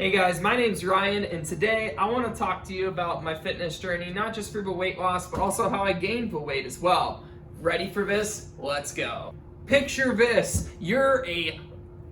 Hey guys, my name's Ryan, and today I want to talk to you about my fitness journey, not just for the weight loss, but also how I gained the weight as well. Ready for this? Let's go. Picture this. You're a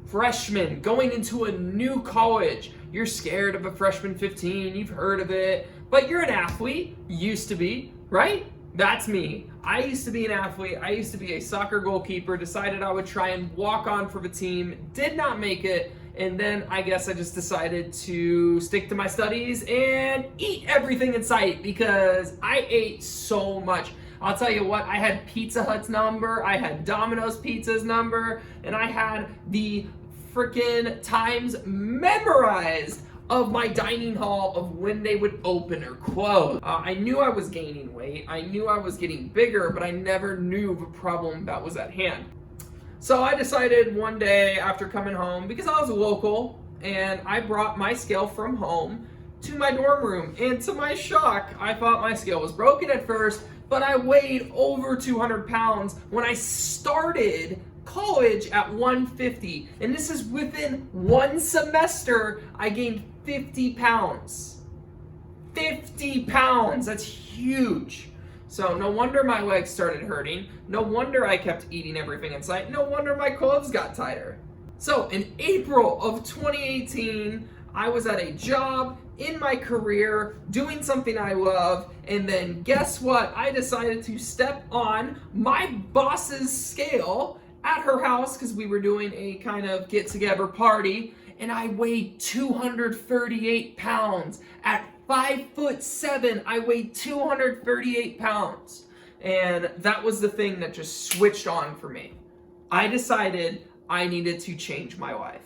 freshman going into a new college. You're scared of a freshman 15, you've heard of it, but you're an athlete, used to be, right? That's me. I used to be an athlete. I used to be a soccer goalkeeper, decided I would try and walk on for the team, did not make it, and then I guess I just decided to stick to my studies and eat everything in sight because I ate so much. I'll tell you what, I had Pizza Hut's number, I had Domino's Pizza's number, and I had the freaking times memorized of my dining hall of when they would open or close. I knew I was gaining weight, I knew I was getting bigger, but I never knew the problem that was at hand. So I decided one day after coming home, because I was local, and I brought my scale from home to my dorm room, and to my shock, I thought my scale was broken at first, but I weighed over 200 pounds when I started college at 150, and this is within one semester. I gained 50 pounds. 50 pounds, that's huge. So no wonder my legs started hurting. No wonder I kept eating everything in sight. No wonder my clothes got tighter. So in April of 2018, I was at a job in my career, doing something I love, and then guess what? I decided to step on my boss's scale at her house because we were doing a kind of get-together party, and I weighed 238 pounds. At 5'7", I weighed 238 pounds. And that was the thing that just switched on for me. I decided I needed to change my life.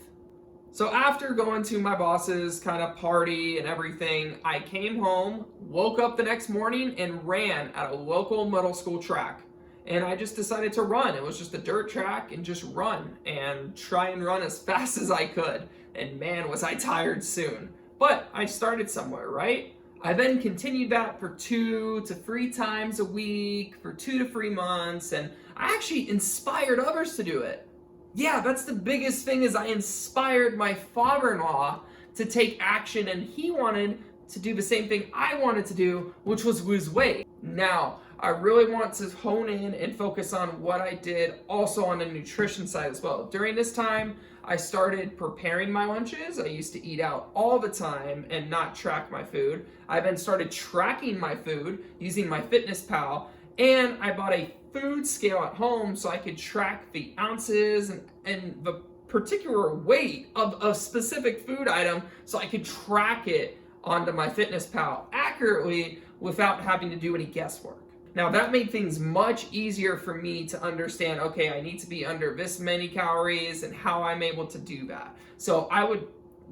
So after going to my boss's kind of party and everything, I came home, woke up the next morning, and ran at a local middle school track. And I just decided to run. It was just a dirt track and just run and try and run as fast as I could. And man, was I tired soon. But I started somewhere, right? I then continued that for 2 to 3 times a week for 2 to 3 months, and I actually inspired others to do it. Yeah, that's the biggest thing, is I inspired my father-in-law to take action, and he wanted to do the same thing I wanted to do, which was lose weight. Now, I really want to hone in and focus on what I did also on the nutrition side as well. During this time, I started preparing my lunches. I used to eat out all the time and not track my food. I then started tracking my food using my FitnessPal, and I bought a food scale at home so I could track the ounces and the particular weight of a specific food item so I could track it onto my FitnessPal accurately without having to do any guesswork. Now that made things much easier for me to understand, okay, I need to be under this many calories and how I'm able to do that. So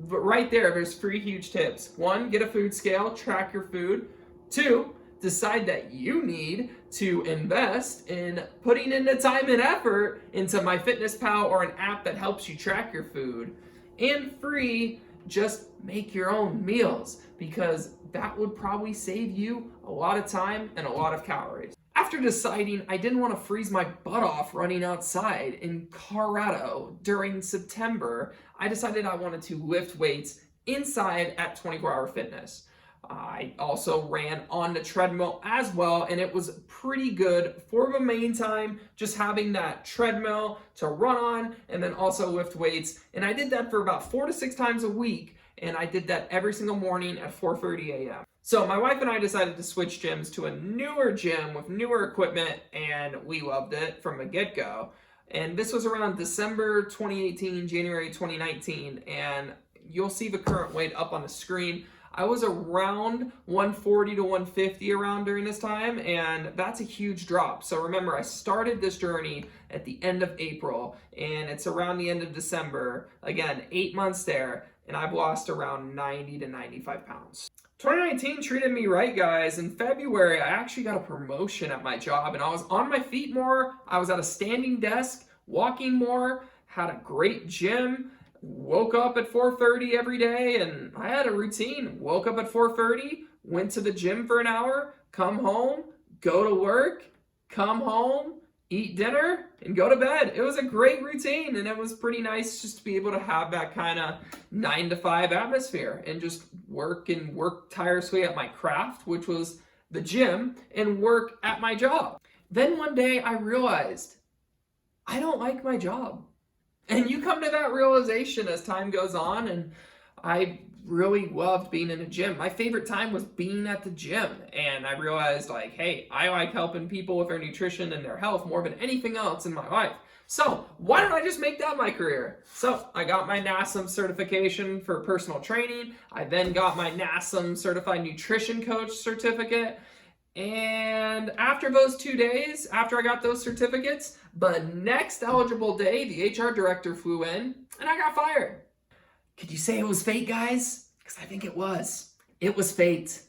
right there's 3 huge tips. 1, get a food scale, track your food. 2, decide that you need to invest in putting in the time and effort into my FitnessPal or an app that helps you track your food. And 3, just make your own meals, because that would probably save you a lot of time and a lot of calories. After deciding I didn't want to freeze my butt off running outside in Colorado during September, I decided I wanted to lift weights inside at 24 Hour Fitness. I also ran on the treadmill as well, and it was pretty good for the main time, just having that treadmill to run on and then also lift weights. And I did that for about 4 to 6 times a week, and I did that every single morning at 4:30 a.m. So my wife and I decided to switch gyms to a newer gym with newer equipment, and we loved it from the get-go. And this was around December 2018, January 2019, and you'll see the current weight up on the screen. I was around 140 to 150 around during this time, and that's a huge drop. So remember, I started this journey at the end of April, and it's around the end of December. Again, 8 months there, and I've lost around 90 to 95 pounds. 2019 treated me right, guys. In February, I actually got a promotion at my job, and I was on my feet more. I was at a standing desk, walking more, had a great gym. Woke up at 4:30 every day, and I had a routine. Woke up at 4:30, went to the gym for an hour, come home, go to work, come home, eat dinner, and go to bed. It was a great routine, and it was pretty nice just to be able to have that kind of 9 to 5 atmosphere and just work tirelessly at my craft, which was the gym, and work at my job. Then one day I realized I don't like my job. And you come to that realization as time goes on, and I really loved being in a gym. My favorite time was being at the gym, and I realized, like, hey, I like helping people with their nutrition and their health more than anything else in my life. So why don't I just make that my career? So I got my NASM certification for personal training. I then got my NASM certified nutrition coach certificate. And after those 2 days, after I got those certificates, the next eligible day, the HR director flew in and I got fired. Could you say it was fate, guys? Because I think it was. It was fate.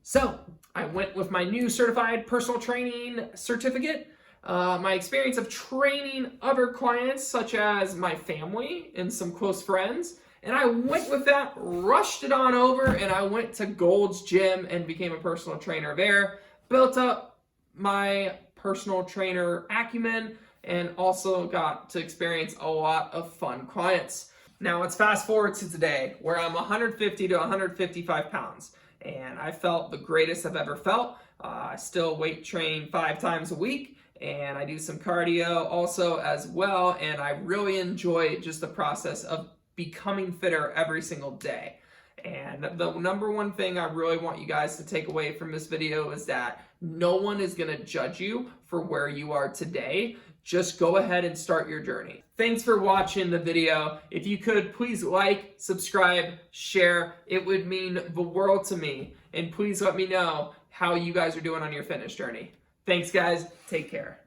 So I went with my new certified personal training certificate, my experience of training other clients, such as my family and some close friends. And I went with that, rushed it on over, and I went to Gold's Gym and became a personal trainer there. Built up my personal trainer acumen and also got to experience a lot of fun clients. Now let's fast forward to today, where I'm 150 to 155 pounds. And I felt the greatest I've ever felt. I still weight train 5 times a week, and I do some cardio also as well. And I really enjoy just the process of becoming fitter every single day. And the number one thing I really want you guys to take away from this video is that no one is going to judge you for where you are today. Just go ahead and start your journey. Thanks for watching the video. If you could, please like, subscribe, share. It would mean the world to me. And please let me know how you guys are doing on your fitness journey. Thanks, guys. Take care.